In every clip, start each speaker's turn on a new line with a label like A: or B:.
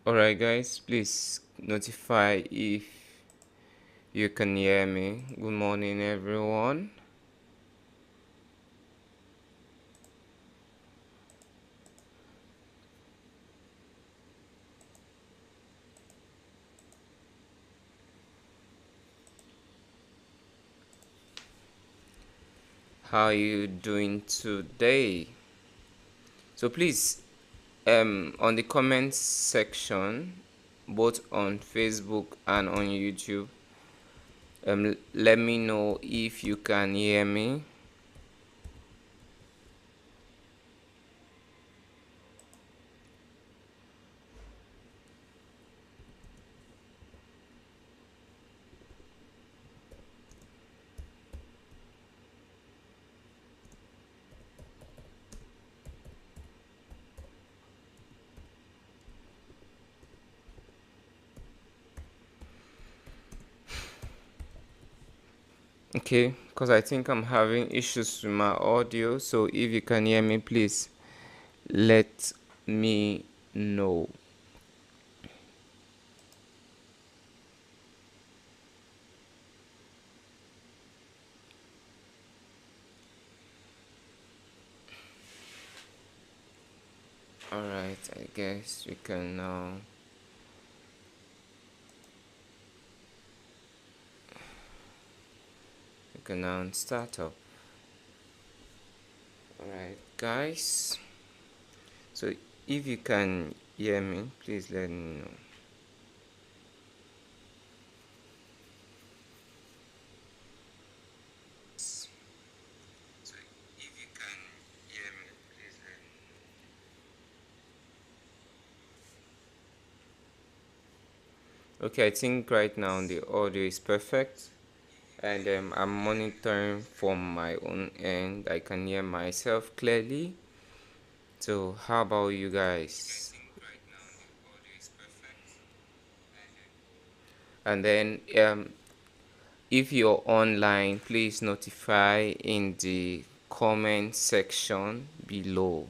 A: Alright, guys, please notify if you can hear me. Good morning, everyone. How are you doing today? So please, on the comments section, both on Facebook and on YouTube, let me know if you can hear me. Okay, because I think I'm having issues with my audio. So if you can hear me, please let me know. Alright, I guess we can now start up. Alright, guys. So if you can hear me, please let me know. So if you can hear me, please let me know. Okay, I think right now the audio is perfect, and I'm monitoring from my own end. I can hear myself clearly. So how about you guys? And then if you're online, please notify in the comment section below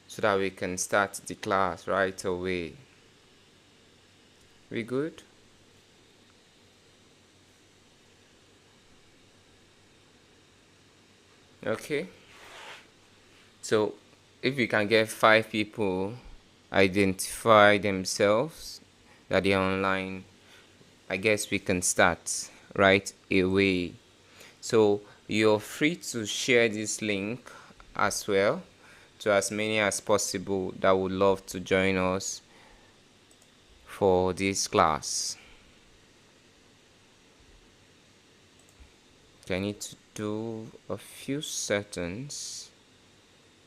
A: so that we can start the class right away. We good? Okay. So if we can get 5 people identify themselves that they're online, I guess we can start right away. So you're free to share this link as well to as many as possible that would love to join us for this class. Okay, I need to do a few settings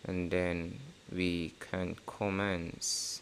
A: and then we can commence.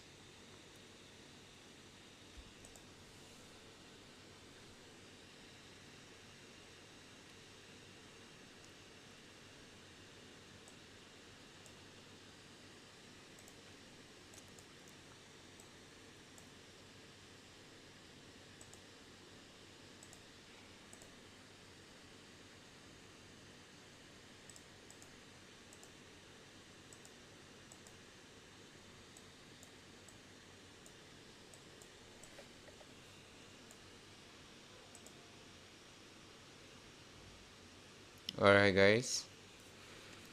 A: Alright, guys.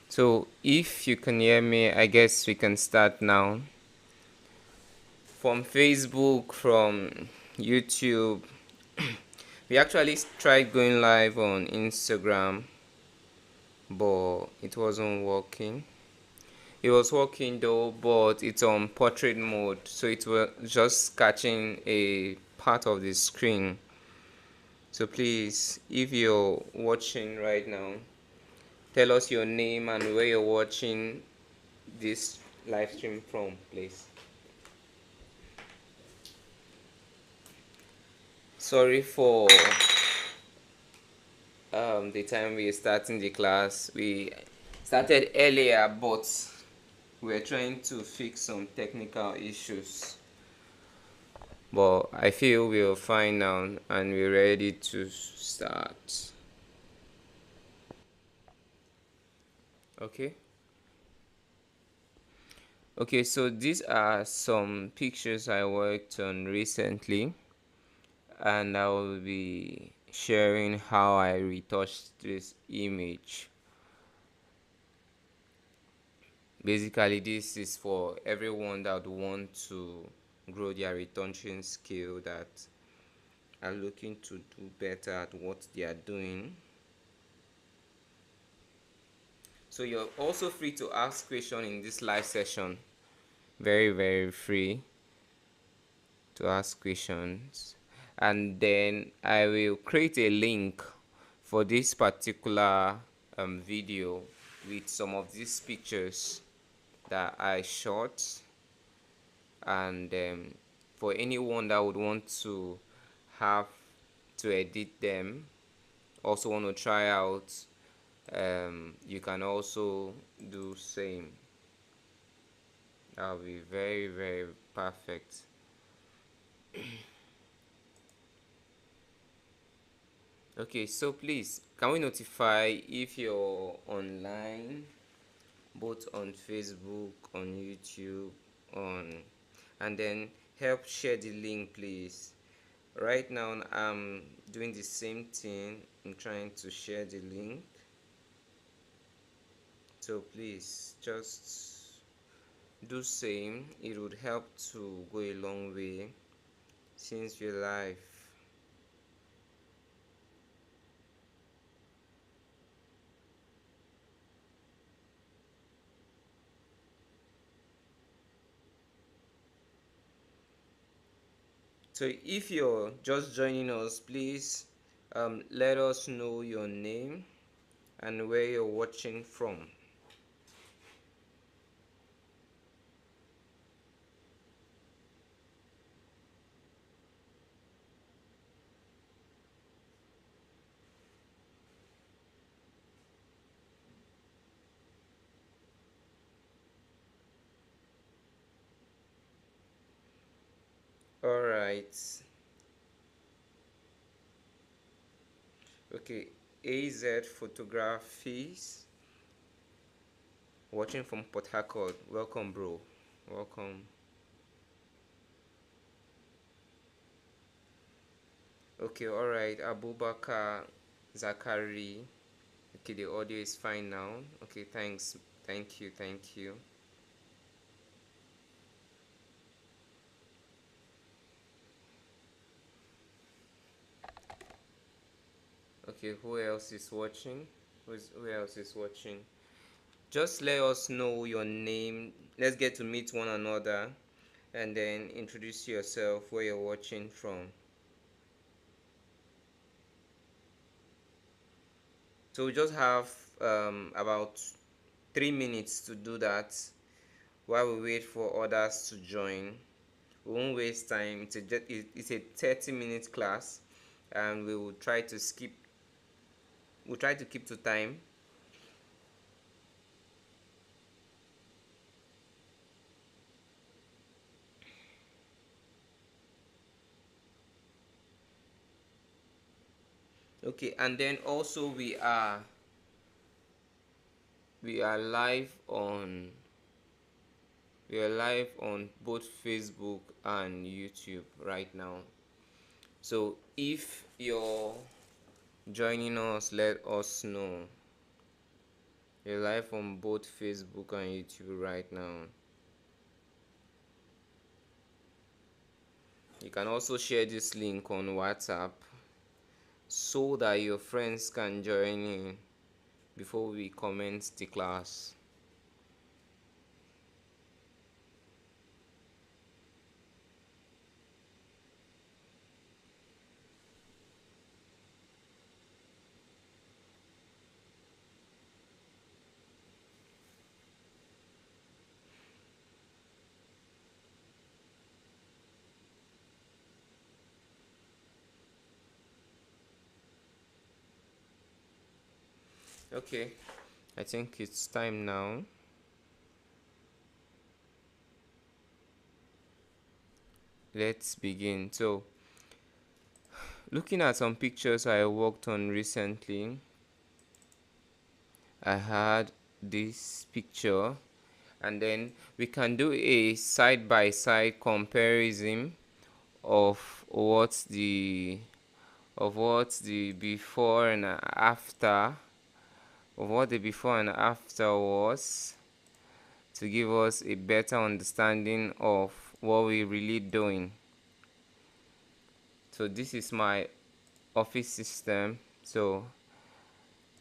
A: So if you can hear me, I guess we can start now. From Facebook, from YouTube, we actually tried going live on Instagram, but it wasn't working. It was working though, but it's on portrait mode, so it was just catching a part of the screen. So please, if you're watching right now, tell us your name and where you're watching this live stream from, please. Sorry for the time we starting the class. We started earlier, but we're trying to fix some technical issues. But I feel we're fine now and we're ready to start. Okay. Okay, so these are some pictures I worked on recently, and I will be sharing how I retouched this image. Basically, this is for everyone that want to grow their retouching skill, that are looking to do better at what they are doing. So you're also free to ask questions in this live session. Very, very free to ask questions. And then I will create a link for this particular video with some of these pictures that I shot, and for anyone that would want to have to edit them, also want to try out, you can also do same. That'll be very, very perfect. Okay, so please, can we notify if you're online, both on Facebook, on YouTube, on, and then help share the link, please. Right now, I'm doing the same thing. I'm trying to share the link. So please, just do same. It would help to go a long way since you're live. So if you're just joining us, please let us know your name and where you're watching from. All right. Okay. AZ Photographies, watching from Port Harcourt. Welcome, bro. Welcome. Okay. All right. Abubakar Zakari. Okay, the audio is fine now. Okay, thanks. Thank you. Thank you. Okay, who else is watching? Who else is watching? Just let us know your name. Let's get to meet one another, and then introduce yourself, where you're watching from. So we just have about 3 minutes to do that while we wait for others to join. We won't waste time. It's a 30-minute class, and we will try to skip. We'll try to keep to time. Okay, and then also we are live on both Facebook and YouTube right now. So if you're joining us, let us know. We're live on both Facebook and YouTube right now. You can also share this link on WhatsApp so that your friends can join in before we commence the class. Okay, I think it's time now. Let's begin. So, looking at some pictures I worked on recently, I had this picture. and then we can do a side-by-side comparison of what the before and after of what the before and after was, to give us a better understanding of what we're really doing. So this is my office system. So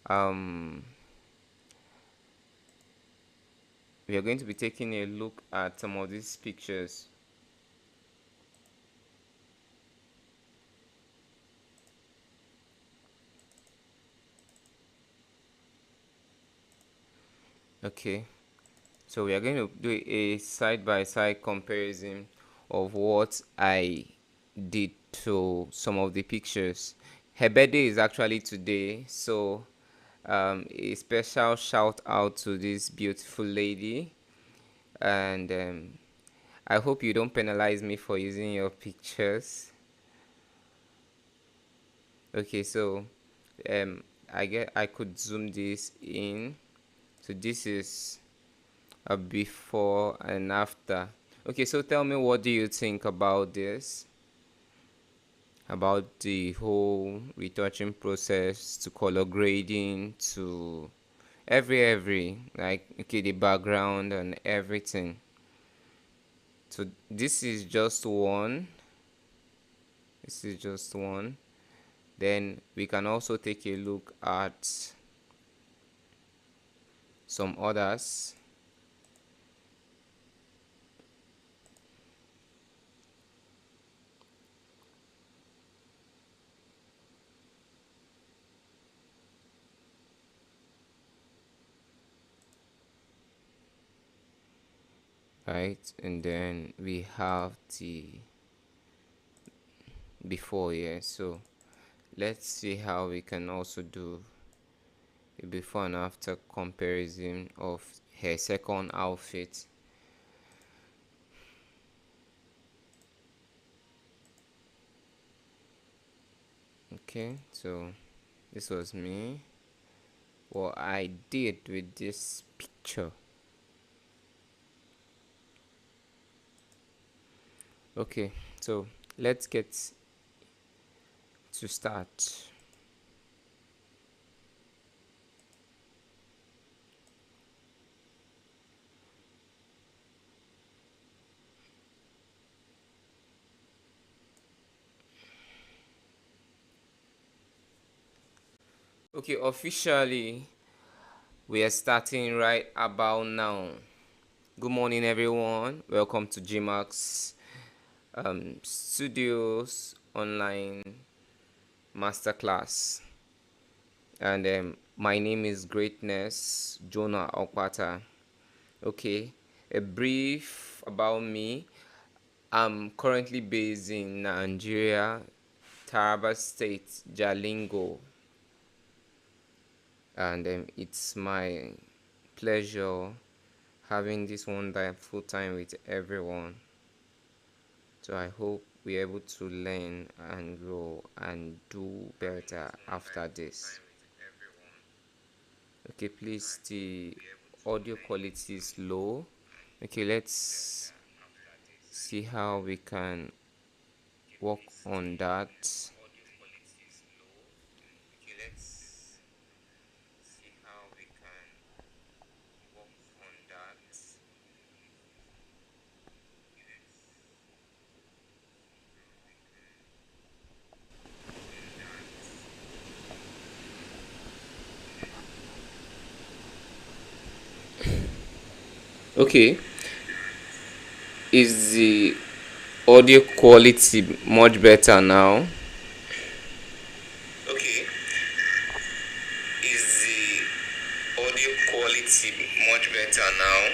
A: we are going to be taking a look at some of these pictures. Okay, so we are going to do a side-by-side comparison of what I did to some of the pictures. Her birthday is actually today, so a special shout out to this beautiful lady, and I hope you don't penalize me for using your pictures. Okay, so I could zoom this in. So this is a before and after. Okay, so tell me, what do you think about this? About the whole retouching process, to color grading, to every like, okay, the background and everything. So this is just one. This is just one. Then we can also take a look at some others. Right, and then we have the before here. So let's see how we can also do a before and after comparison of her second outfit. Okay, so this was me, what I did with this picture. Okay, so let's get to start. Okay, officially we are starting right about now. Good morning, everyone. Welcome to Gmax STUDIOZ online masterclass. And my name is Greatness Jonah Okpata. Okay, a brief about me. I'm currently based in Nigeria, Taraba State, Jalingo, and it's my pleasure having this wonderful time with everyone. So I hope we're able to learn and grow and do better after this. Okay, please, the audio quality is low. Okay, let's see how we can work on that. Okay, is the audio quality much better now? Okay, is the audio quality much better now?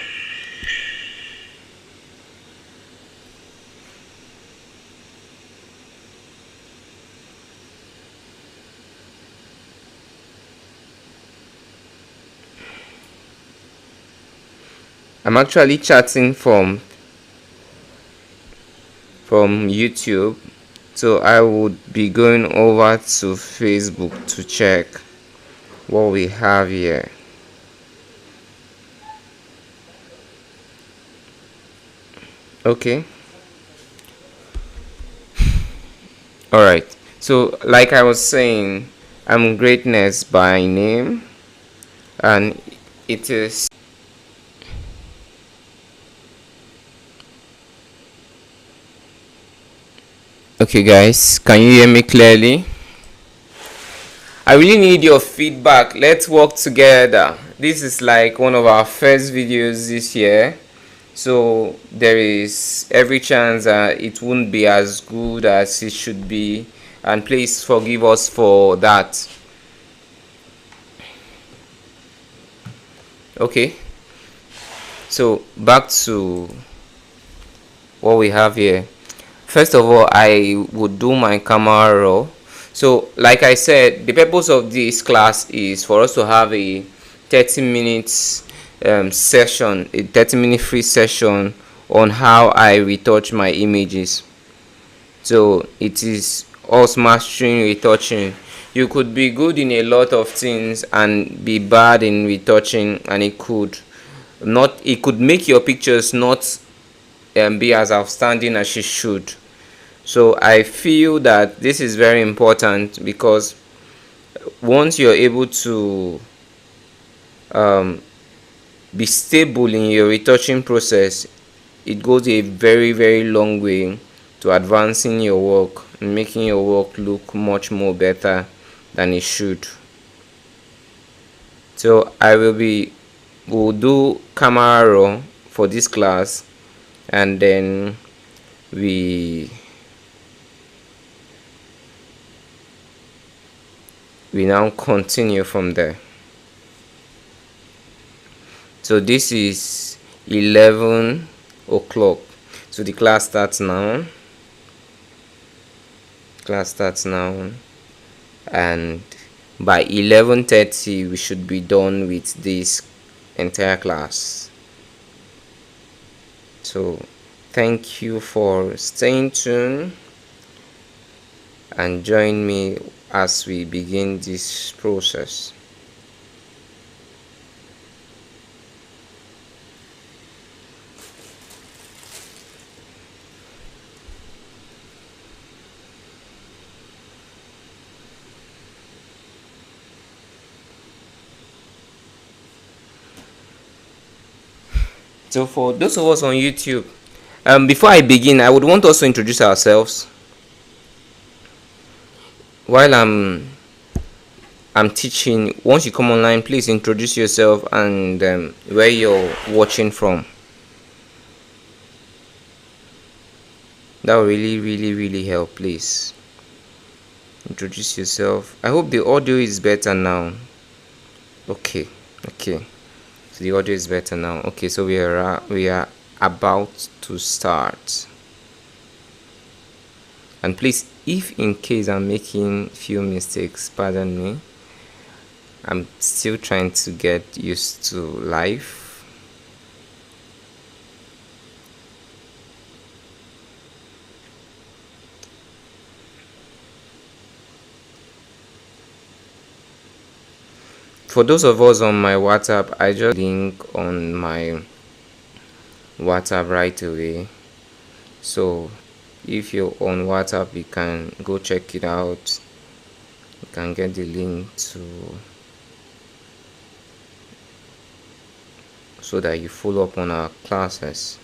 A: I'm actually chatting from YouTube, so I would be going over to Facebook to check what we have here. Okay. All right. So, like I was saying, I'm Greatness by name, and it is. Okay, guys, can you hear me clearly? I really need your feedback. Let's work together. This is like one of our first videos this year, so there is every chance that it won't be as good as it should be, and please forgive us for that. Okay, so back to what we have here. First of all, I would do my camera raw. So like I said, the purpose of this class is for us to have a 30 minutes session, a 30-minute free session on how I retouch my images. So it is us mastering retouching. You could be good in a lot of things and be bad in retouching, and it could make your pictures not be as outstanding as it should. So I feel that this is very important, because once you're able to be stable in your retouching process, it goes a very long way to advancing your work and making your work look much more better than it should. So we'll do camera raw for this class, and then we now continue from there. So this is 11 o'clock, so the class starts now. And by 11:30 we should be done with this entire class. So thank you for staying tuned and join me as we begin this process. So for those of us on YouTube, before I begin, I would want us to introduce ourselves. While I'm teaching, once you come online, please introduce yourself and where you're watching from. That will really help. Please introduce yourself. I hope the audio is better now. Okay, so the audio is better now. Okay, so we are about to start. And please, if in case I'm making few mistakes, pardon me. I'm still trying to get used to life. For those of us on my WhatsApp, I just link on my WhatsApp right away. So if you're on WhatsApp, you can go check it out. You can get the link so that you follow up on our classes.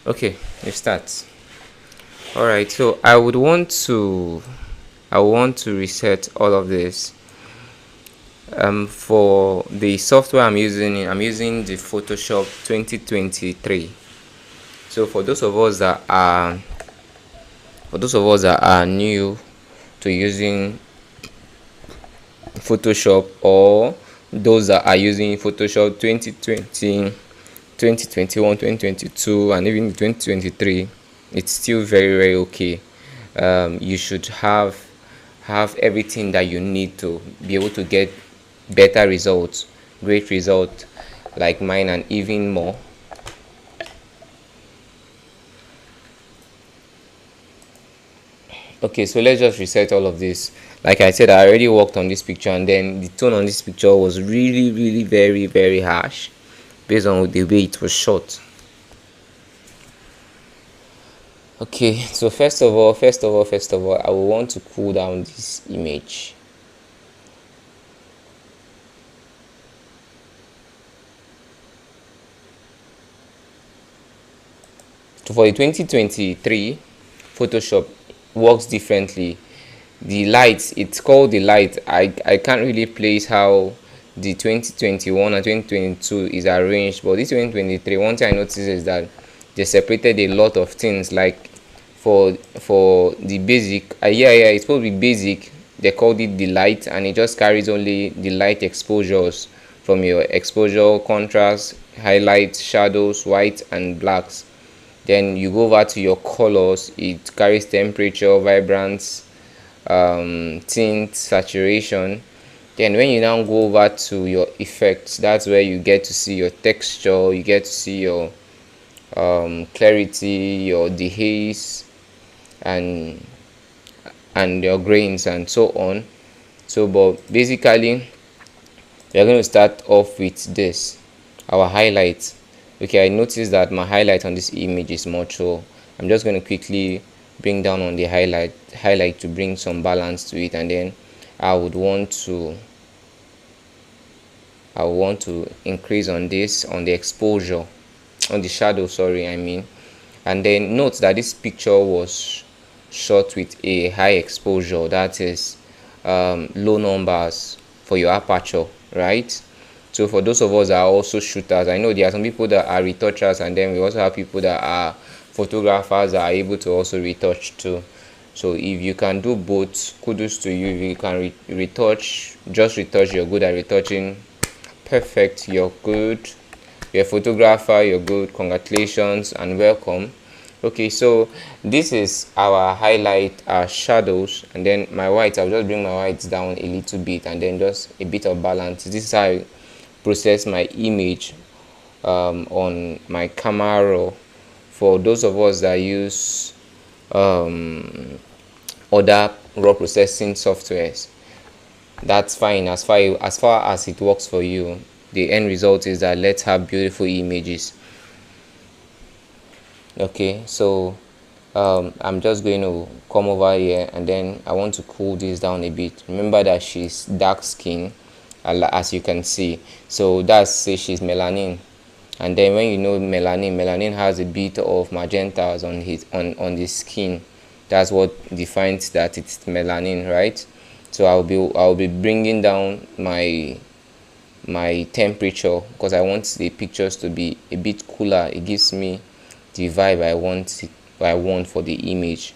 A: Okay, let's start. Alright, so I want to reset all of this. For the software I'm using the Photoshop 2023. So for those of us that are new to using Photoshop, or those that are using Photoshop 2020, 2021, 2022, and even 2023, it's still very okay. You should have everything that you need to be able to get better results, great results like mine, and even more. Okay, so let's just reset all of this. Like I said, I already worked on this picture, and then the tone on this picture was really, really very, very harsh based on the way it was shot. Okay, so first of all, I will want to cool down this image. So for the 2023, Photoshop works differently. The light, it's called the light. I can't really place how the 2021 and 2022 is arranged, but this 2023, one thing I noticed is that they separated a lot of things. Like for the basic, yeah, it's supposed to be basic. They called it the light, and it just carries only the light exposures from your exposure, contrast, highlights, shadows, white and blacks. Then you go over to your colors. It carries temperature, vibrance, tint, saturation. Then when you now go over to your effects, that's where you get to see your texture, you get to see your clarity, your dehaze, and your grains and so on. So but basically we're going to start off with this, our highlights. Okay, I noticed that my highlight on this image is much, so I'm just going to quickly bring down on the highlight to bring some balance to it, and then I would want to increase on this, on the exposure, on the shadow, sorry, I mean. And then note that this picture was shot with a high exposure, that is low numbers for your aperture, right? So for those of us that are also shooters, I know there are some people that are retouchers, and then we also have people that are photographers that are able to also retouch too. So if you can do both, kudos to you. If you can retouch, just retouch, you're good at retouching, perfect, you're good. You're a photographer, you're good, congratulations and welcome. Okay, so this is our highlight, our shadows, and then my whites. I'll just bring my whites down a little bit, and then just a bit of balance. This is how I process my image on my camera raw. For those of us that use other raw processing softwares, that's fine as far as it works for you. The end result is that let's have beautiful images. Okay, so I'm just going to come over here, and then I want to cool this down a bit. Remember that she's dark skin, as you can see, so that's, say, she's melanin. And then when you know melanin has a bit of magentas on the skin. That's what defines that it's melanin, right? So I'll be bringing down my temperature, because I want the pictures to be a bit cooler. It gives me the vibe I want for the image,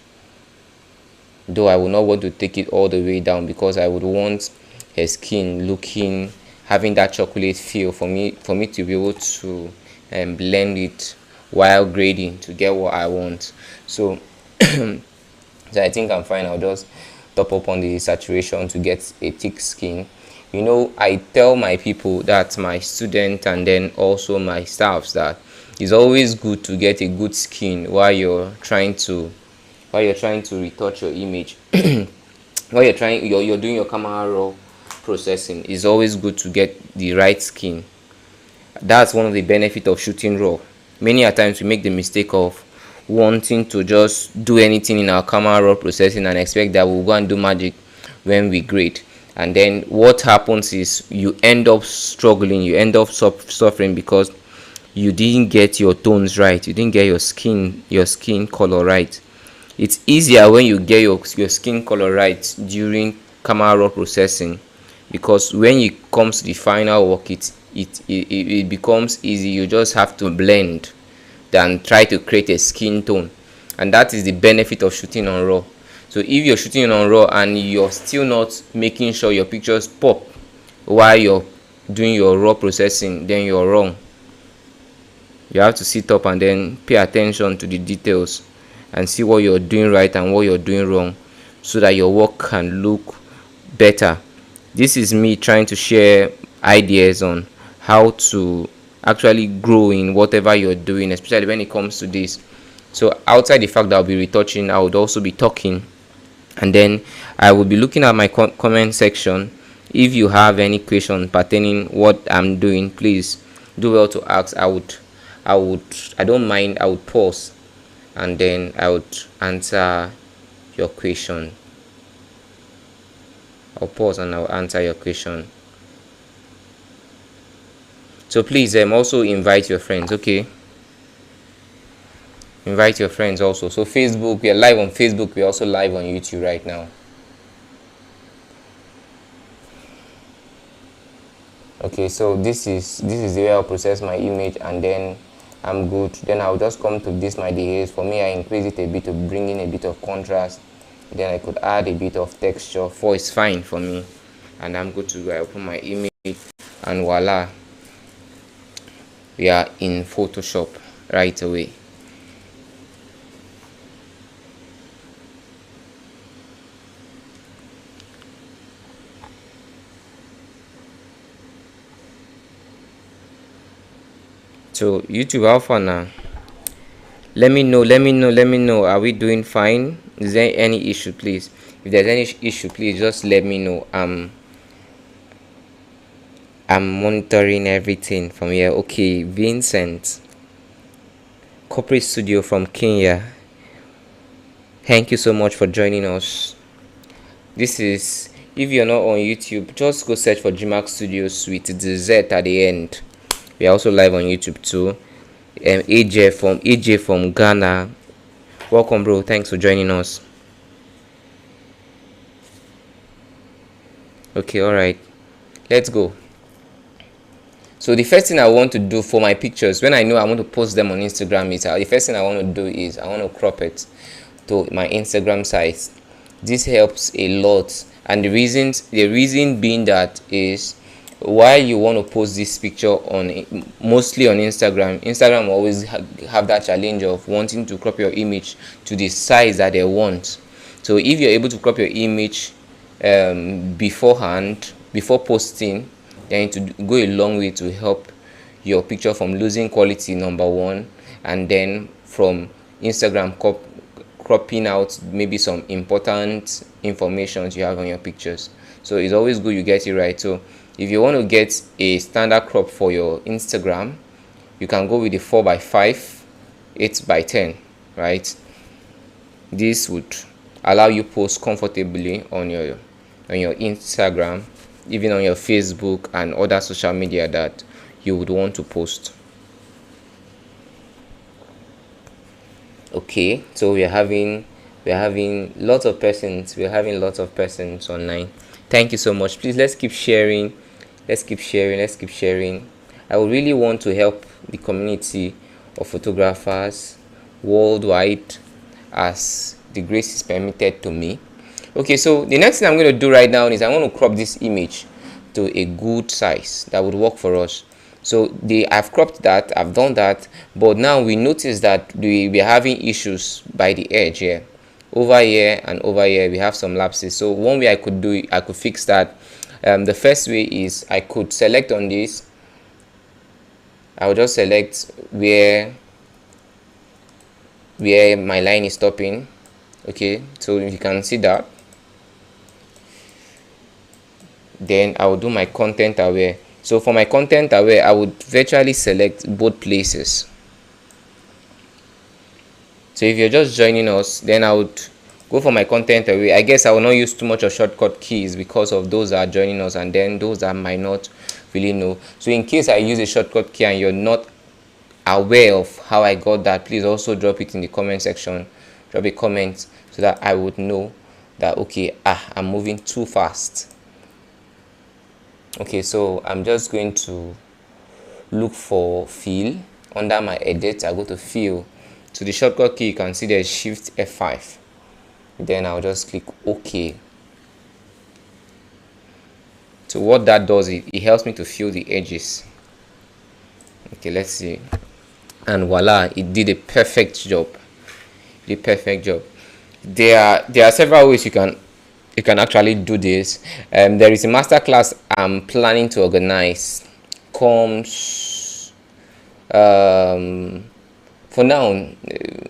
A: though I would not want to take it all the way down, because I would want her skin looking, having that chocolate feel, for me to be able to blend it while grading to get what I want. So so I think I'm fine. I'll just top up on the saturation to get a thick skin. You know, I tell my people, that my students and then also my staffs, that it's always good to get a good skin while you're trying to retouch your image. While you're doing your camera raw processing, it's always good to get the right skin. That's one of the benefits of shooting raw. Many a times we make the mistake of wanting to just do anything in our camera raw processing and expect that we'll go and do magic when we grade. And then what happens is you end up struggling, you end up suffering, because you didn't get your tones right, you didn't get your skin color right. It's easier when you get your skin color right during camera raw processing, because when it comes to the final work, it becomes easy. You just have to blend than try to create a skin tone, and that is the benefit of shooting on raw. So if you're shooting on raw and you're still not making sure your pictures pop while you're doing your raw processing, then you're wrong. You have to sit up and then pay attention to the details and see what you're doing right and what you're doing wrong, so that your work can look better. This is me trying to share ideas on how to actually grow in whatever you're doing, especially when it comes to this. So outside the fact that I'll be retouching, I would also be talking and then I will be looking at my comment section. If you have any question pertaining what I'm doing, please do well to ask. I don't mind. I would pause and then I would answer your question. I'll pause and I'll answer your question. So please also invite your friends. Okay, invite your friends also. So Facebook, we are live on Facebook, we're also live on YouTube right now. Okay, so this is the way I'll process my image, and then I'm good. Then I'll just come to this my dehaze. For me, I increase it a bit to bring in a bit of contrast. Then I could add a bit of texture. 4 is fine for me, and I'm good to go. I open my image and voila, we are in Photoshop right away. So YouTube, how far now? Let me know. Are we doing fine? Is there any issue? Please, if there's any issue, please just let me know. I'm monitoring everything from here. Okay, Vincent, corporate studio from Kenya, thank you so much for joining us. This is, if you're not on YouTube, just go search for Gmax Studios with the Z at the end. We are also live on YouTube too. AJ from Ghana, welcome bro, thanks for joining us. Okay, all right, let's go. So the first thing I want to do for my pictures, when I know I want to post them on Instagram, is the first thing I want to do is I want to crop it to my Instagram size. This helps a lot, and the reason being that is, while you want to post this picture on mostly on Instagram will always have that challenge of wanting to crop your image to the size that they want. So if you're able to crop your image beforehand, before posting, then it will go a long way to help your picture from losing quality, number one, and then from Instagram cropping out maybe some important information you have on your pictures. So it's always good you get it right. So if you want to get a standard crop for your Instagram, you can go with the 4x5, 8x10, right? This would allow you post comfortably on your Instagram, even on your Facebook and other social media that you would want to post. Okay, so we're having lots of persons online. Thank you so much. Please, let's keep sharing. I would really want to help the community of photographers worldwide as the grace is permitted to me. Okay, so the next thing I'm going to do right now is I want to crop this image to a good size that would work for us. So I've cropped that, I've done that, but now we notice that we're having issues by the edge here. Over here and over here we have some lapses. So one way I could fix that. The first way is I could select on this. I will just select where my line is stopping. Okay, so you can see that. Then I will do my content aware. So for my content aware, I would virtually select both places. So if you're just joining us, then I would go for my content aware. I guess I will not use too much of shortcut keys because of those that are joining us, and then those that might not really know. So in case I use a shortcut key and you're not aware of how I got that, please also drop it in the comment section. Drop a comment so that I would know that, okay, I'm moving too fast. Okay, so I'm just going to look for fill. Under my edit, I go to fill. So the shortcut key, you can see there's Shift F5. Then I'll just click OK. So what that does is it helps me to fill the edges. Okay, let's see. And voila, it did a perfect job. There are several ways you can actually do this. There is a masterclass I'm planning to organize. Comes for now,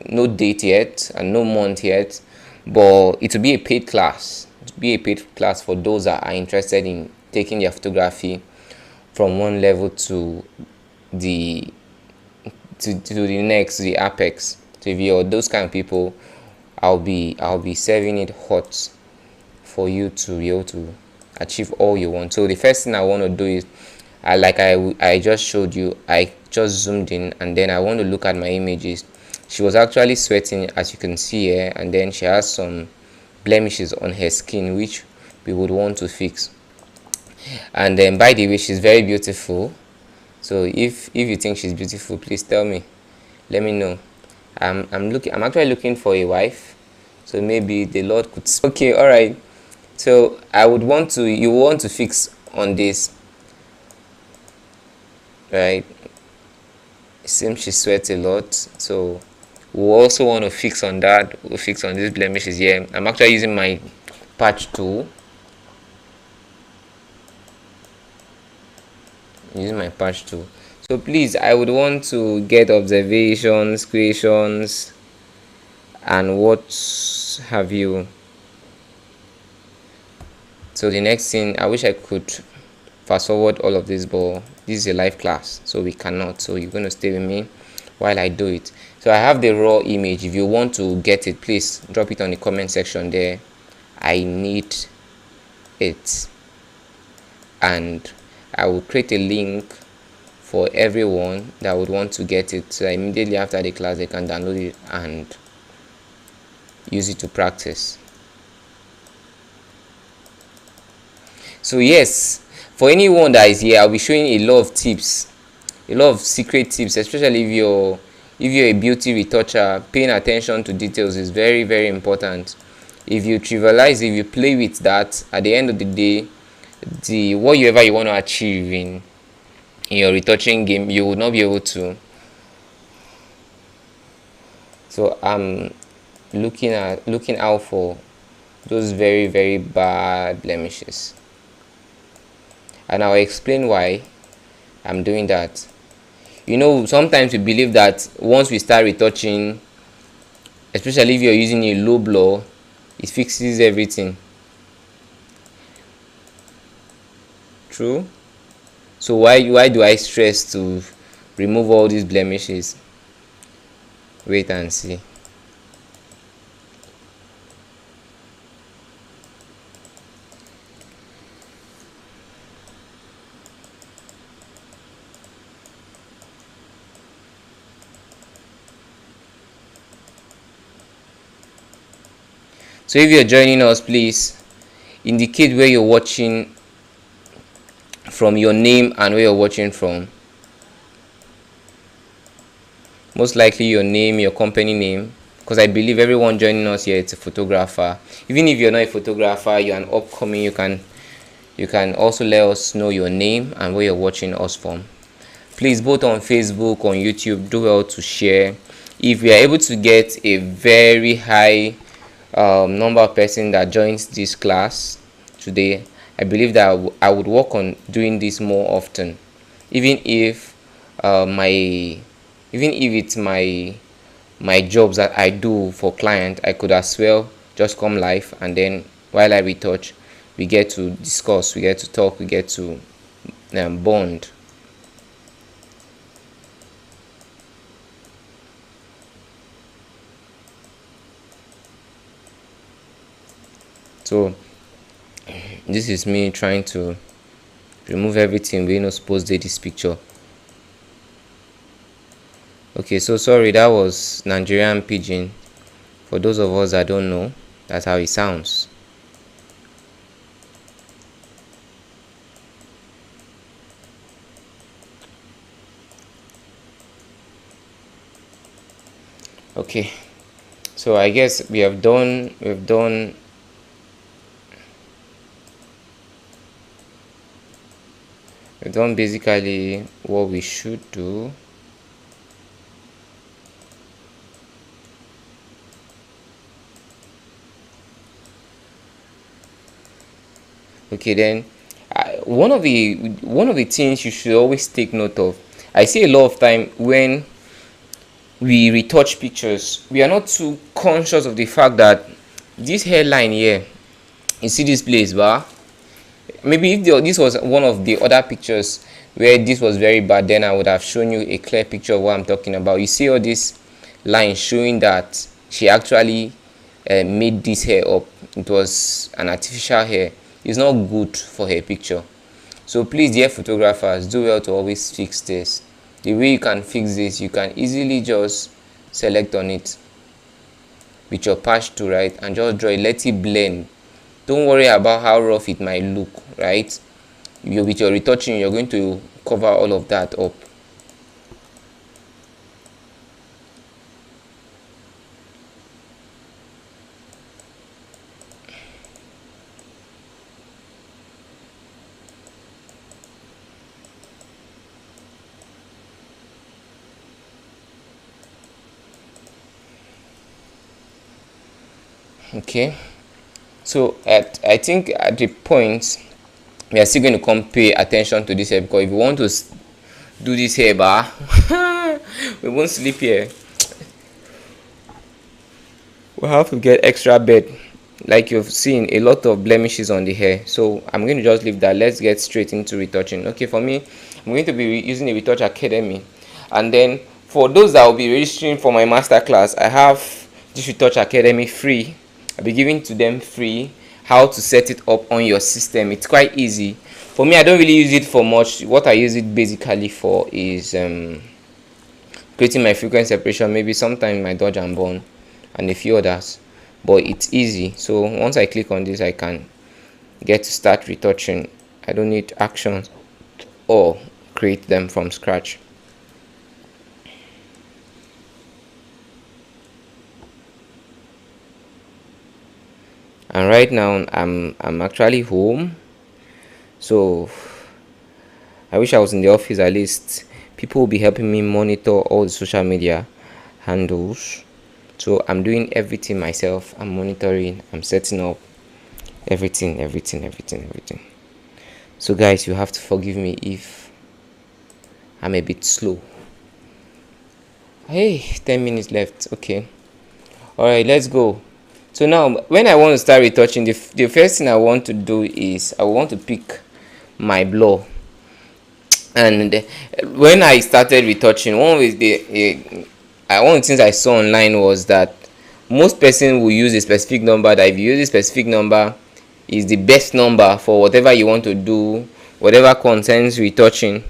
A: no date yet and no month yet, but it will be a paid class. It will be a paid class for those that are interested in taking their photography from one level to the the next, to the apex. So if you're those kind of people, I'll be serving it hot for you to be able to achieve all you want. So the first thing I want to do is, I just showed you, I just zoomed in, and then I want to look at my images. She was actually sweating, as you can see here, and then she has some blemishes on her skin which we would want to fix. And then, by the way, she's very beautiful. So if you think she's beautiful, please tell me, let me know. I'm actually looking for a wife, so maybe the Lord could. Okay, all right. So you want to fix on this, right? It seems she sweats a lot, so we also want to fix on that. We'll fix on these blemishes here. I'm actually using my patch tool. So please, I would want to get observations, creations, and what have you. So the next thing, I wish I could fast forward all of this, but this is a live class, so we cannot. So you're going to stay with me while I do it. So I have the raw image. If you want to get it, please drop it on the comment section there. I need it, and I will create a link for everyone that would want to get it, so immediately after the class they can download it and use it to practice. So yes, for anyone that is here, I'll be showing a lot of tips, a lot of secret tips, especially if you're a beauty retoucher. Paying attention to details is very, very important. If you trivialize, if you play with that, at the end of the day, whatever you want to achieve in your retouching game, you will not be able to. So I'm looking out for those very, very bad blemishes, and I'll explain why I'm doing that. You know, sometimes we believe that once we start retouching, especially if you're using a low blow, it fixes everything. True. So why do I stress to remove all these blemishes? Wait and see. So if you're joining us, please indicate where you're watching from, your name and where you're watching from. Most likely your name, your company name, because I believe everyone joining us here is a photographer. Even if you're not a photographer, you're an upcoming, you can also let us know your name and where you're watching us from. Please, both on Facebook, on YouTube, do well to share. If we are able to get a very high number of persons that joins this class today, I believe that I would work on doing this more often. Even if it's my jobs that I do for clients, I could as well just come live, and then while I retouch, we get to discuss, we get to talk, we get to bond. So this is me trying to remove everything we're not supposed to do this picture. Okay, so sorry, that was Nigerian pidgin. For those of us that don't know, that's how it sounds. Okay, so I guess we've done basically what we should do. Okay, then one of the things you should always take note of, I see a lot of time when we retouch pictures, we are not too conscious of the fact that this hairline here, you see this place, but maybe if this was one of the other pictures where this was very bad, then I would have shown you a clear picture of what I'm talking about. You see all this line showing that she actually made this hair up. It was an artificial hair. It's not good for her picture. So please, dear photographers, do well to always fix this. The way you can fix this, you can easily just select on it with your patch tool, right, and just draw it, let it blend. Don't worry about how rough it might look, right? With your retouching, you're going to cover all of that up. Okay, so I think at the point we are still going to come pay attention to this here, because if you want to do this here, bah, we won't sleep here. We'll have to get extra bed. Like you've seen, a lot of blemishes on the hair, so I'm going to just leave that. Let's get straight into retouching. Okay, for me, I'm going to be using the Retouch Academy, and then for those that will be registering for my masterclass, I have this Retouch Academy free. I'll be giving to them free how to set it up on your system. It's quite easy. For me, I don't really use it for much. What I use it basically for is creating my frequency separation, maybe sometimes my dodge and burn, and a few others. But it's easy. So once I click on this, I can get to start retouching. I don't need actions or create them from scratch. And right now I'm actually home, so I wish I was in the office. At least people will be helping me monitor all the social media handles. So I'm doing everything myself. I'm monitoring, I'm setting up everything. So guys, you have to forgive me if I'm a bit slow. Hey, 10 minutes left. Okay, all right, let's go. So now when I want to start retouching, the first thing I want to do is I want to pick my blur. And when I started retouching, one of the things I saw online was that most person will use a specific number, that if you use a specific number is the best number for whatever you want to do, whatever concerns retouching.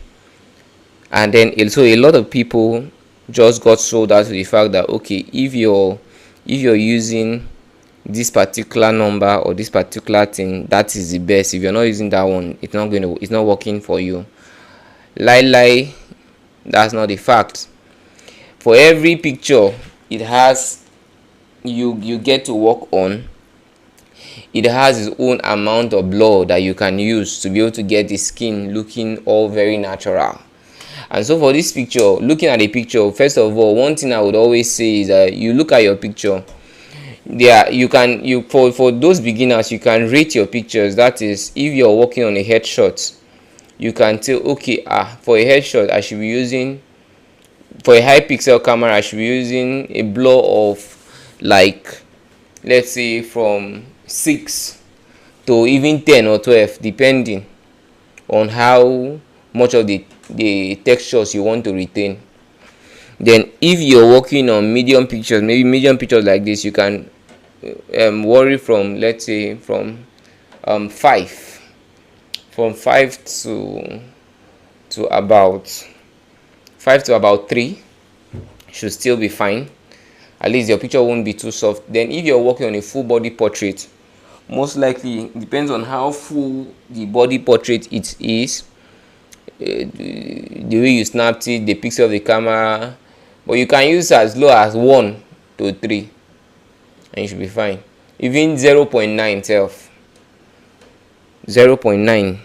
A: And then so a lot of people just got sold out to the fact that okay, if you're using this particular number or this particular thing, that is the best. If you're not using that one, it's not working for you. Lie, that's not the fact. For every picture it has you get to work on, it has its own amount of blur that you can use to be able to get the skin looking all very natural. And so for this picture, looking at the picture, first of all, one thing I would always say is that you look at your picture. For those beginners, you can rate your pictures. That is, if you're working on a headshot, you can tell okay, for a headshot I should be using, for a high pixel camera I should be using a blur of, like, let's say from 6 to even 10 or 12, depending on how much of the textures you want to retain. Then if you're working on medium pictures, maybe medium pictures like this, you can vary from, let's say, from 5 to about 3 should still be fine. At least your picture won't be too soft. Then if you're working on a full body portrait, most likely, depends on how full the body portrait it is, the way you snapped it, the pixel of the camera, but you can use as low as 1 to 3 and you should be fine. Even 0.9 itself, 0.9,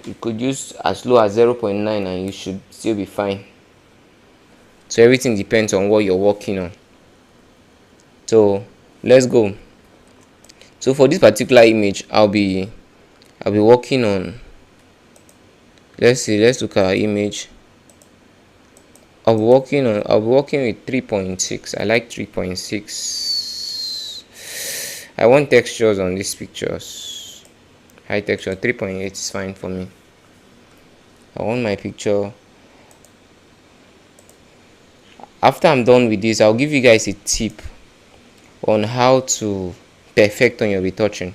A: you could use as low as 0.9 and you should still be fine. So everything depends on what you're working on. So let's go. So for this particular image, I'll be working on, let's look at our image. I'll be working with 3.6. I like 3.6. I want textures on these pictures. High texture 3.8 is fine for me. I want my picture. After I'm done with this, I'll give you guys a tip on how to perfect on your retouching.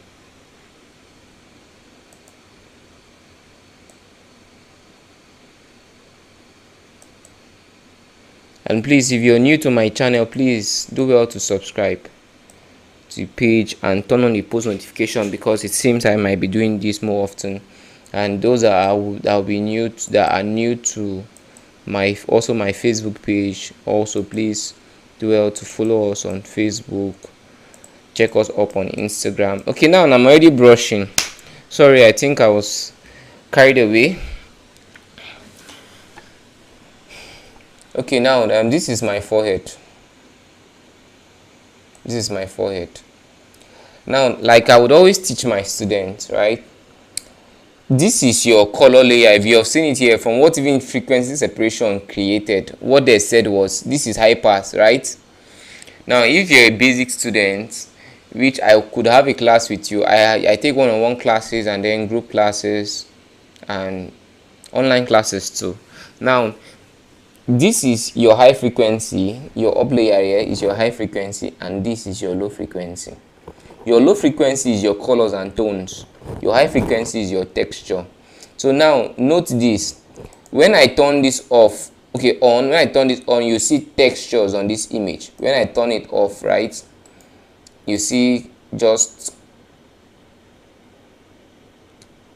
A: And please, if you're new to my channel, please do well to subscribe to the page and turn on the post notification, because it seems I might be doing this more often. And those that are new to my Facebook page, also please do well to follow us on Facebook, check us up on Instagram. Okay, now I'm already brushing. Sorry, I think I was carried away. Okay, now this is my forehead. This is my forehead. Now, like I would always teach my students, right? This is your color layer. If you have seen it here, from what even frequency separation created, what they said was this is high pass, right? Now, if you're a basic student, which I could have a class with you, I take one-on-one classes and then group classes and online classes too. Now, this is your high frequency. Your up layer here is your high frequency, and this is your low frequency. Your low frequency is your colors and tones. Your high frequency is your texture. So now note this. When I turn this off, when I turn this on, you see textures on this image. When I turn it off, right, you see just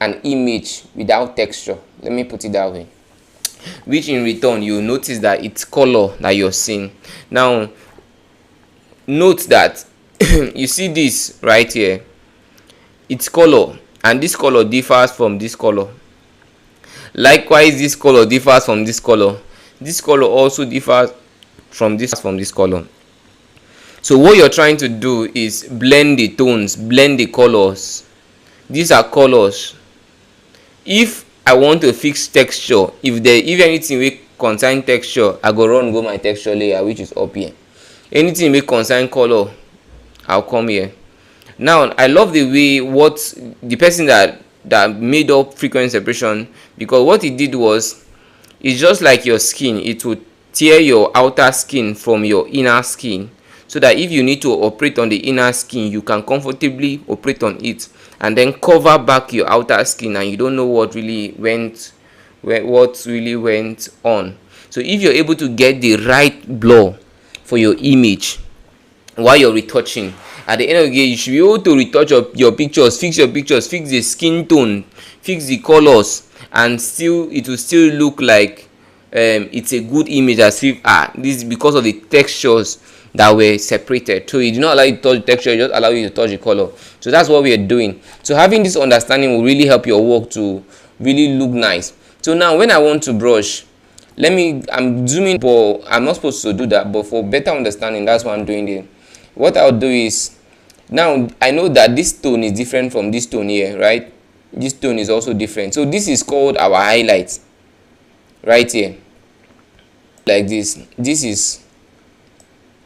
A: an image without texture. Let me put it that way. Which in return, you notice that it's color that you're seeing. Now note that you see this right here, it's color, and this color differs from this color. Likewise, this color differs from this color. This color also differs from this color. So what you're trying to do is blend the tones, blend the colors. These are colors. If I want to fix texture, if anything will concern texture, I go my texture layer, which is up here. Anything will concern color, I'll come here. Now I love the way the person that made up frequency separation, because what it did was, it's just like your skin. It would tear your outer skin from your inner skin, so that if you need to operate on the inner skin, you can comfortably operate on it, and then cover back your outer skin, and you don't know what really went on. So if you're able to get the right blur for your image while you're retouching, at the end of the day, you should be able to retouch your pictures, fix the skin tone, fix the colors, and it will still look like it's a good image, as if this is because of the textures that were separated. So it did not allow you to touch the texture, it just allow you to touch the color. So that's what we are doing. So having this understanding will really help your work to really look nice. So now when I want to brush, I'm zooming, but I'm not supposed to do that, but for better understanding, that's what I'm doing there. What I'll do is, now I know that this tone is different from this tone here, right? This tone is also different. So this is called our highlight right here, like this. This is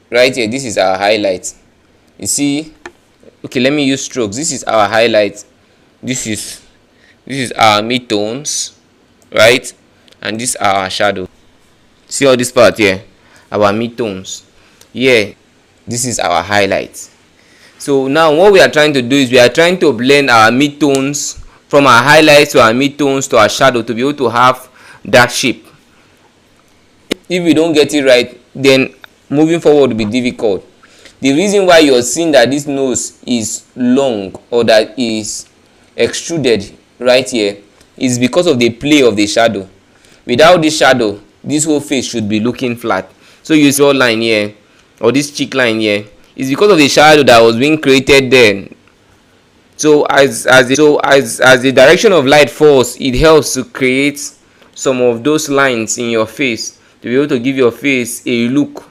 A: right here, this is our highlight. You see, okay, let me use strokes. This is our highlight. This is our midtones, right? And this is our shadow. See all this part here, our midtones. Yeah, this is our highlight. So now what we are trying to do is, we are trying to blend our midtones from our highlights to our midtones to our shadow, to be able to have that shape. If we don't get it right, then moving forward will be difficult. The reason why you're seeing that this nose is long, or that is extruded right here, is because of the play of the shadow. Without this shadow, this whole face should be looking flat. So you see all line here, or this cheek line here, is because of the shadow that was being created then. So as the direction of light falls, it helps to create some of those lines in your face, to be able to give your face a look,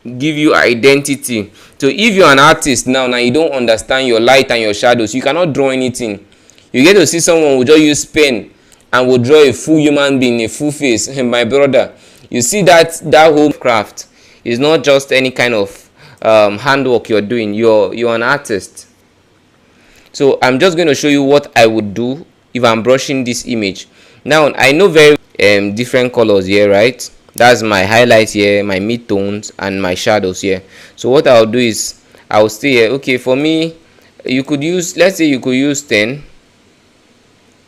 A: give you identity. So if you're an artist now you don't understand your light and your shadows, you cannot draw anything. You get to see someone who just use pen and will draw a full human being, a full face. My brother, you see that whole craft is not just any kind of handwork you're doing. You're an artist. So I'm just going to show you what I would do if I'm brushing this image. Now I know very different colors here, right? That's my highlights here, my midtones, and my shadows here. So what I'll do is I'll stay here. Okay, for me, you could use, let's say you could use 10.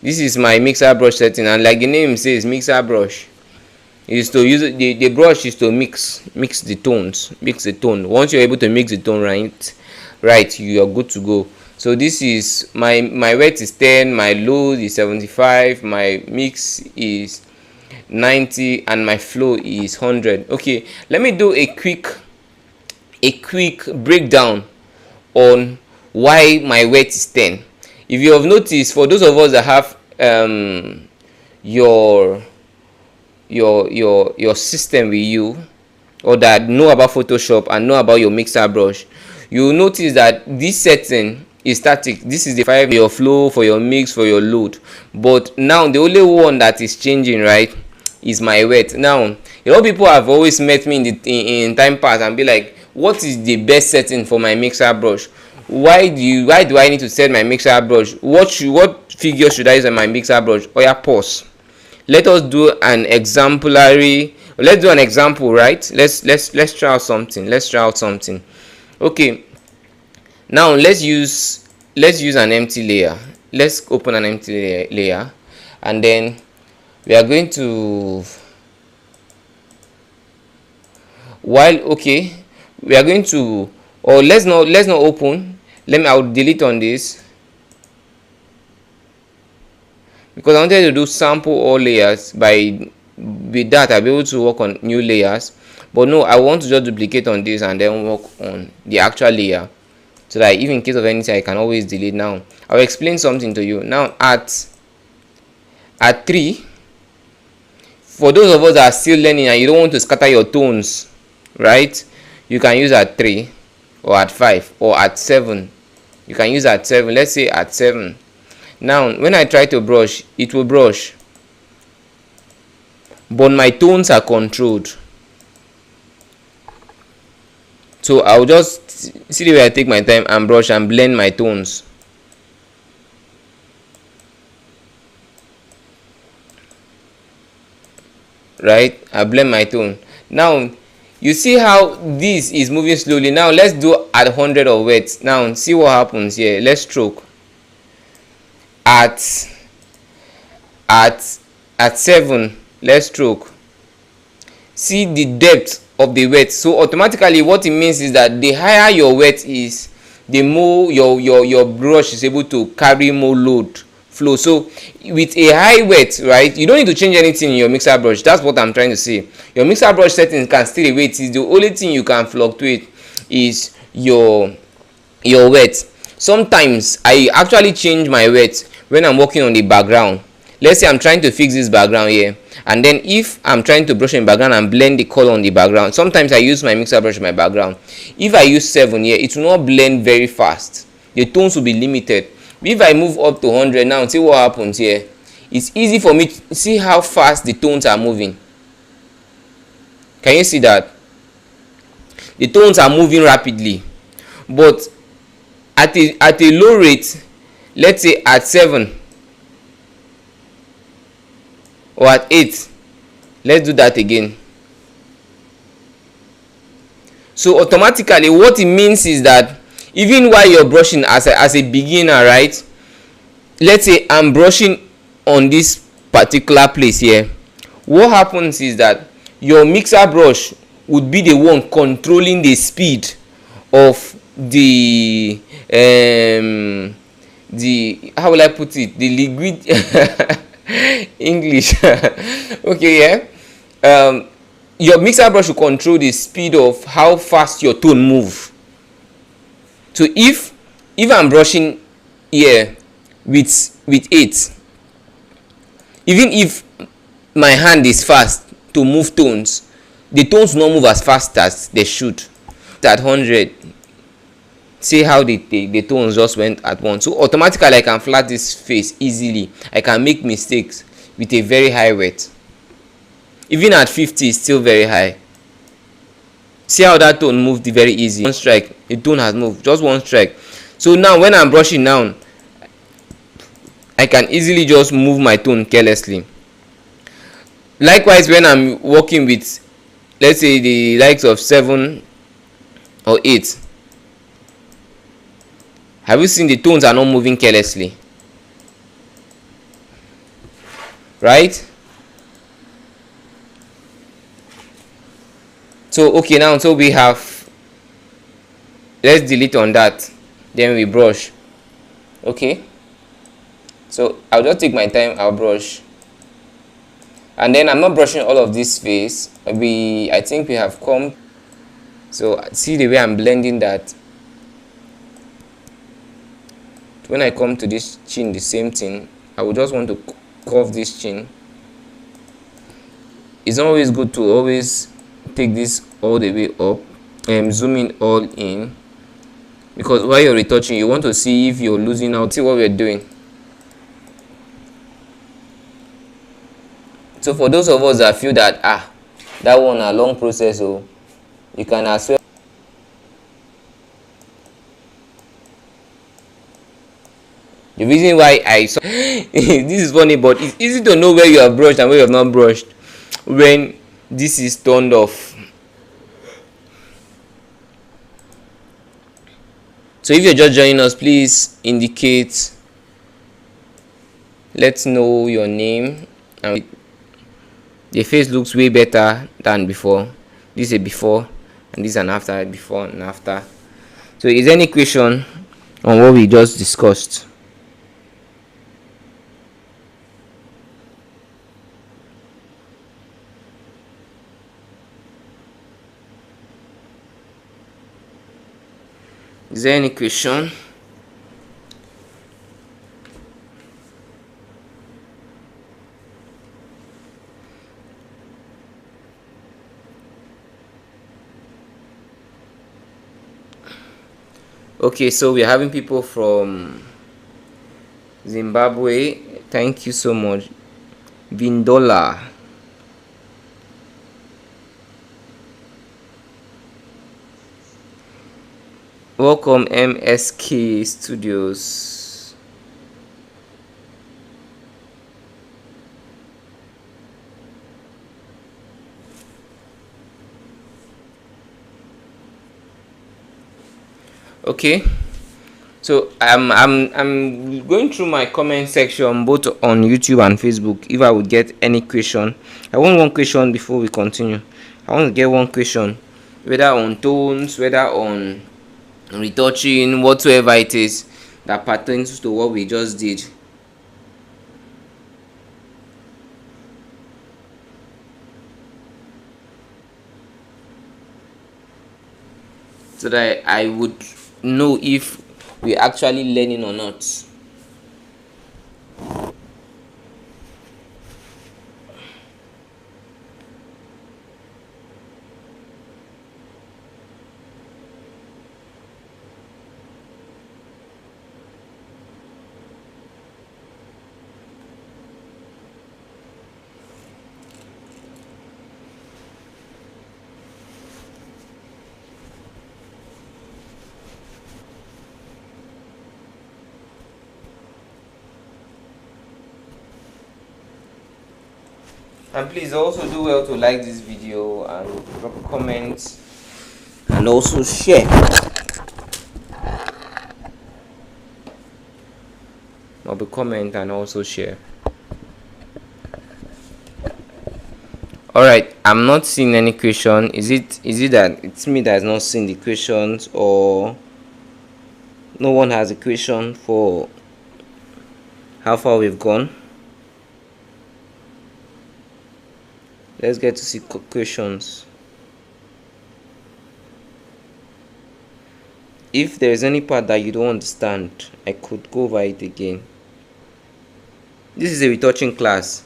A: This is my mixer brush setting, and like the name says, mixer brush is to use the brush is to mix the tones, mix the tone. Once you're able to mix the tone right, you are good to go. So this is my wet is 10, my low is 75, my mix is 90, and my flow is 100. Okay, let me do a quick breakdown on why my wet is 10. If you have noticed, for those of us that have your system with you, or that know about Photoshop and know about your mixer brush, you will notice that this setting is static. This is the 5 for your flow, for your mix, for your load. But now the only one that is changing, right, is my wet. Now a lot of people have always met me in time past and be like, what is the best setting for my mixer brush? Why do I need to set my mixer brush? What figure should I use on my mixer brush? Oh yeah, pause. Let's do an example, right? Let's try out something. Okay, now let's use an empty layer. Let's open an empty layer, and then we are going to, we are going to, or let's not open. I'll delete on this, because I wanted to do sample all layers. With that I'll be able to work on new layers, but no, I want to just duplicate on this and then work on the actual layer, so that if in case of anything I can always delete. Now I'll explain something to you. Now at 3, for those of us that are still learning and you don't want to scatter your tones, right, you can use at 3 or at 5 or at 7. You can use at 7. Let's say at 7. Now when I try to brush, it will brush, but my tones are controlled. So I'll just see the way I take my time and brush and blend my tones. Right, I blend my tone. Now you see how this is moving slowly. Now let's do at 100 of wet. Now see what happens here. Let's stroke at 7. Let's stroke. See the depth of the wet. So automatically what it means is that the higher your wet is, the more your brush is able to carry more load flow. So with a high wet, right, you don't need to change anything in your mixer brush. That's what I'm trying to say. Your mixer brush settings can still wet. Is the only thing you can fluctuate is your wet. Sometimes I actually change my wet when I'm working on the background. Let's say I'm trying to fix this background here, and then if I'm trying to brush in background and blend the color on the background, sometimes I use my mixer brush in my background. If I use 7 here, it will not blend very fast. The tones will be limited. If I move up to 100 now, see what happens here. It's easy for me to see how fast the tones are moving. Can you see that? The tones are moving rapidly, but at a low rate, let's say at 7 or at 8. Let's do that again. So automatically what it means is that even while you're brushing as a beginner, right, let's say I'm brushing on this particular place here, what happens is that your mixer brush would be the one controlling the speed of the how will I put it, the liquid English okay, yeah, your mixer brush will control the speed of how fast your tone move. So if I'm brushing here with 8, even if my hand is fast to move tones, the tones will not move as fast as they should. At 100, see how the tones just went at once. So automatically I can flat this face easily. I can make mistakes with a very high wet. Even at 50 it's still very high. See how that tone moved very easy. One strike, the tone has moved, just one strike. So now when I'm brushing now, I can easily just move my tone carelessly. Likewise, when I'm working with, let's say, the likes of 7 or 8, have you seen the tones are not moving carelessly, right? So okay, now so we have, let's delete on that, then we brush. Okay, so I'll just take my time, I'll brush, and then I'm not brushing all of this face. I think we have come. So see the way I'm blending that. When I come to this chin, the same thing, I would just want to curve this chin. It's not always good to always take this all the way up and zoom in all in, because while you're retouching, you want to see if you're losing out. See what we're doing. So for those of us that feel that that one a long process, so you can as well. The reason why I saw this is funny, but it's easy to know where you have brushed and where you have not brushed when this is turned off. So if you're just joining us, please indicate, let's know your name. And the face looks way better than before. This is a before and this is an after. Before and after. So is there any question on what we just discussed? Is there any question? Okay, so we're having people from Zimbabwe. Thank you so much. Vindola. Welcome, MSK Studios. Okay, so I'm going through my comment section both on YouTube and Facebook. If I would get any question, I want one question before we continue. I want to get one question, whether on tones, whether on retouching, whatsoever it is that pertains to what we just did. So that I would know if we're actually learning or not. And please also do well to like this video and drop a comment and also share. Drop a comment and also share. Alright, I'm not seeing any question. Is it that it's me that has not seen the questions, or no one has a question for how far we've gone? Let's get to see questions. If there is any part that you don't understand, I could go over it again. This is a retouching class.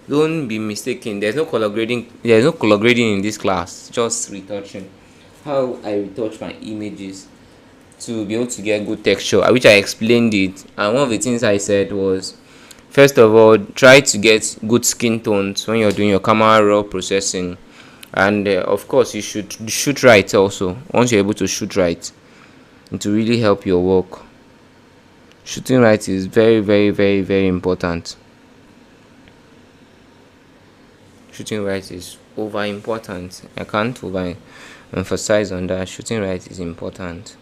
A: Don't be mistaken. There's no color grading. There's no color grading in this class. Just retouching. How I retouch my images to be able to get good texture, which I explained it. And one of the things I said was, first of all, try to get good skin tones when you're doing your camera raw processing, and of course you should shoot right also. Once you're able to shoot right, it will really help your work. Shooting right is very, very, very, very important. Shooting right is over important. I can't over emphasize on that. Shooting right is important.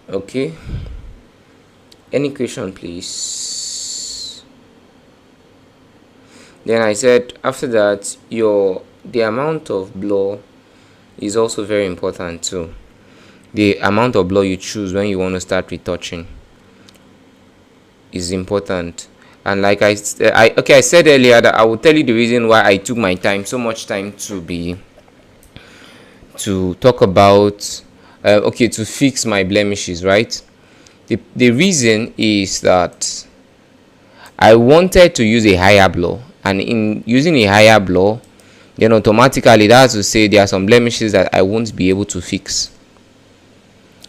A: Okay, any question please? Then I said after that, the amount of blur is also very important too. The amount of blur you choose when you want to start retouching is important. And like I said earlier that I will tell you the reason why I took my time, so much time to talk about to fix my blemishes, right? The reason is that I wanted to use a higher blur, and in using a higher blur, then automatically that's to say there are some blemishes that I won't be able to fix.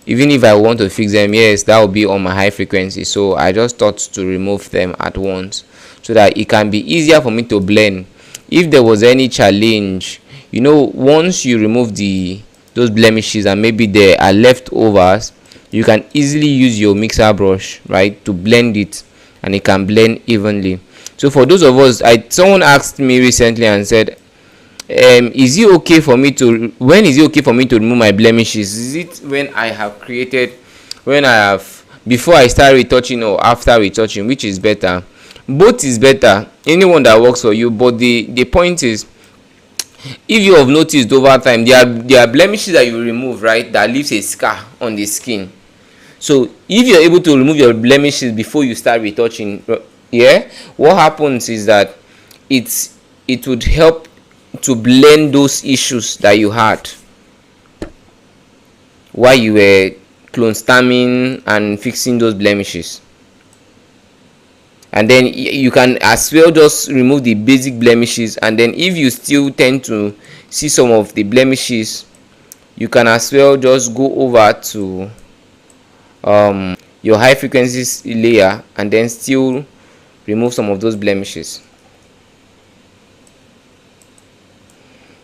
A: Even if I want to fix them, yes, that will be on my high frequency. So I just thought to remove them at once so that it can be easier for me to blend. If there was any challenge, once you remove those blemishes and maybe there are leftovers, you can easily use your mixer brush, right, to blend it, and it can blend evenly. So for those of us, someone asked me recently and said, when is it okay for me to remove my blemishes? Is it before I start retouching or after retouching? Which is better? Both is better, anyone that works for you. But the point is, if you have noticed over time, there are blemishes that you remove, right, that leaves a scar on the skin. So if you're able to remove your blemishes before you start retouching, what happens is that it would help to blend those issues that you had while you were clone stamming and fixing those blemishes. And then you can as well just remove the basic blemishes, and then if you still tend to see some of the blemishes, you can as well just go over to your high frequency layer and then still remove some of those blemishes.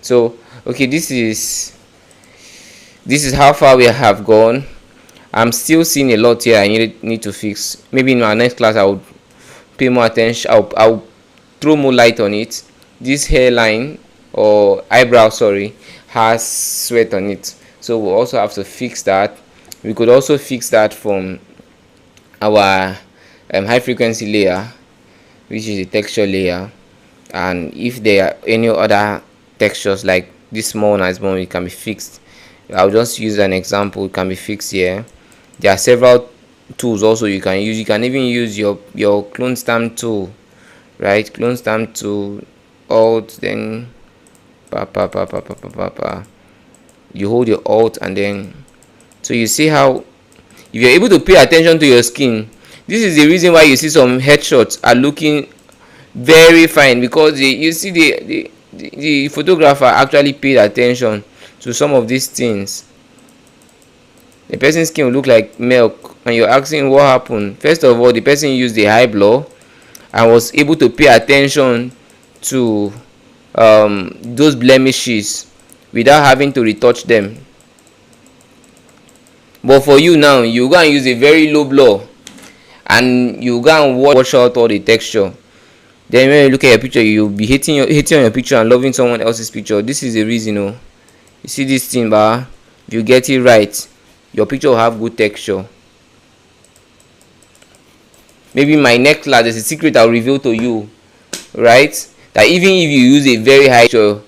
A: So okay, this is how far we have gone. I'm still seeing a lot here I need to fix. Maybe in our next class I would pay more attention. I'll throw more light on it. This hairline or eyebrow, has sweat on it, so we'll also have to fix that. We could also fix that from our high frequency layer, which is the texture layer. And if there are any other textures like this small and small, it can be fixed. I'll just use an example. It can be fixed here. There are several tools also you can use. You can even use your clone stamp tool, right? Clone stamp tool, alt, then you hold your alt, and then so you see how, if you're able to pay attention to your skin, this is the reason why you see some headshots are looking very fine, because you see the photographer actually paid attention to some of these things. The person's skin will look like milk, and you're asking what happened. First of all, the person used the high blur and was able to pay attention to those blemishes without having to retouch them. But for you now, you go and use a very low blur and you go and wash out all the texture. Then when you look at your picture, you'll be hating on your picture and loving someone else's picture. This is the reason. You see this thing, if you get it right, your picture will have good texture. Maybe my next class, there's a secret I'll reveal to you, right? That even if you use a very high texture,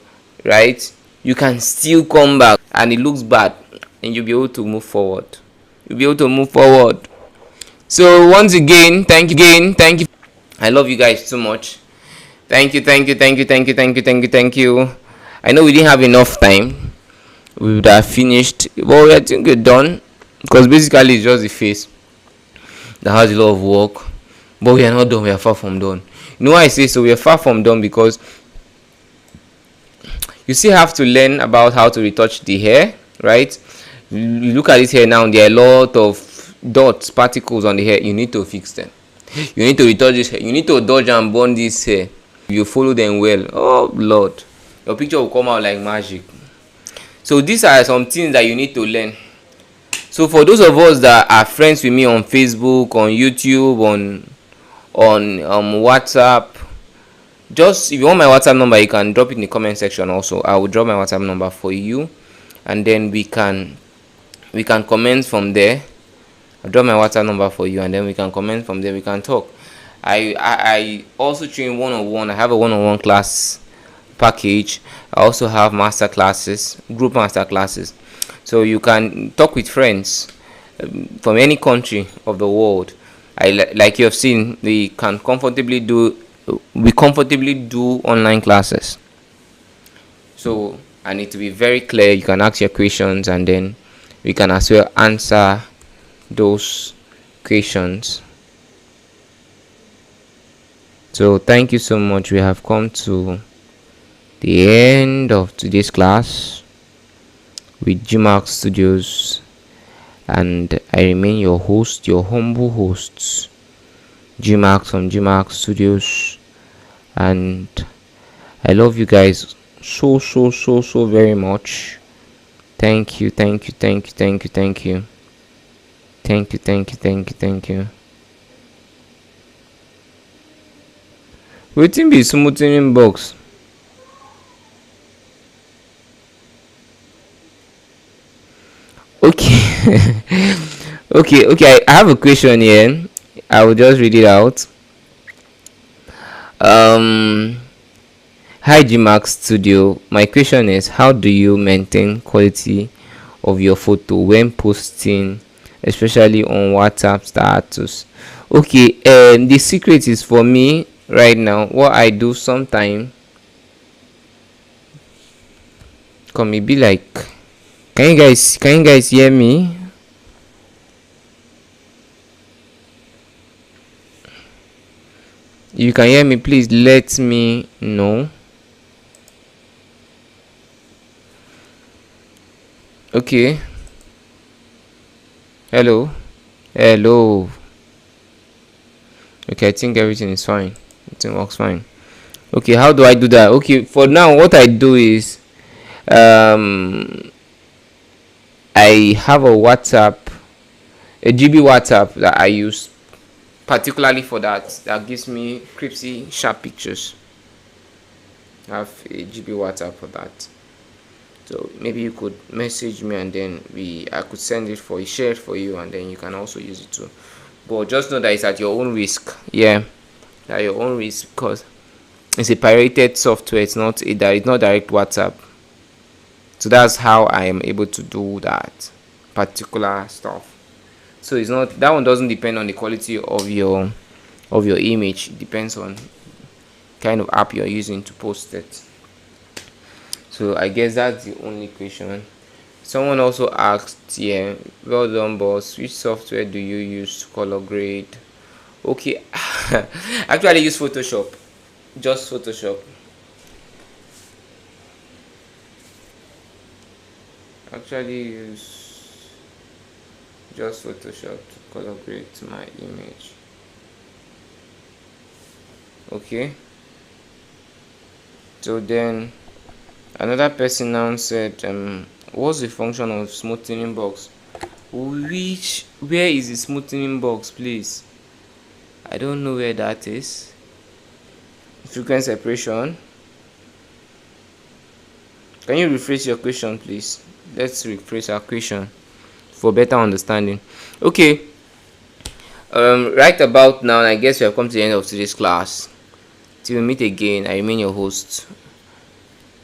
A: right, you can still come back and it looks bad, and you'll be able to move forward. So once again, thank you. I love you guys so much. Thank you. I know we didn't have enough time. We would have finished, but I think we're done, because basically it's just the face that has a lot of work. But we are not done. We are far from done. You know why I say so? We are far from done because you still have to learn about how to retouch the hair, right? You look at this hair now, there are a lot of dots, particles on the hair, you need to fix them. You need to retouch this hair. You need to dodge and burn this hair. You follow them well. Oh Lord, your picture will come out like magic. So these are some things that you need to learn. So for those of us that are friends with me on Facebook, on YouTube, on WhatsApp, just if you want my WhatsApp number, you can drop it in the comment section. Also, I will drop my WhatsApp number for you, and then we can comment from there. I'll drop my WhatsApp number for you, and then we can comment from there. We can talk. I also train one-on-one. I have a one-on-one class package. I also have master classes, group master classes. So you can talk with friends from any country of the world. Like you have seen, we comfortably do online classes. So I need to be very clear. You can ask your questions, and then we can as well answer those questions. So thank you so much. We have come to the end of today's class with Gmax Studios, and I remain your host, your humble host, Gmax from Gmax Studios, and I love you guys so very much. Thank you. Wetin be smoothing box? Okay. okay, I have a question here. I will just read it out. Hi Gmax Studio. My question is, how do you maintain quality of your photo when posting, especially on WhatsApp status? Okay, the secret is, for me right now, what I do sometime, come it be like, can you guys hear me? If you can hear me, please let me know. Okay. Hello. Okay, I think everything is fine. Everything works fine. Okay, how do I do that? Okay, for now, what I do is, I have a GB WhatsApp that I use particularly for that gives me crispy, sharp pictures. I have a GB WhatsApp for that. So maybe you could message me, and then I could send it for you, share it for you, and then you can also use it too. But just know that it's at your own risk. Yeah, at your own risk, because it's a pirated software. It's not direct WhatsApp. So that's how I am able to do that particular stuff. So it's not, that one doesn't depend on the quality of your image. It depends on kind of app you're using to post it. So I guess that's the only question. Someone also asked, yeah, well done boss, which software do you use to color grade? Okay. Actually, I use Photoshop. Just Photoshop. Actually use just Photoshop to color grade my image. Okay. So then another person now said, what's the function of smoothing box? Where is the smoothing box, please? I don't know where that is. Frequency separation. Can you rephrase your question, please? Let's rephrase our question for better understanding. Okay. Right about now, I guess we have come to the end of today's class. Till we meet again, I remain your host,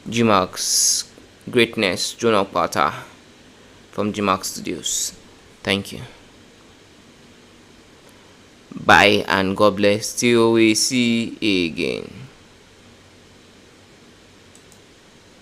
A: Gmax Greatness Jonah Pata from Gmax Studios. Thank you. Bye and God bless till we see again.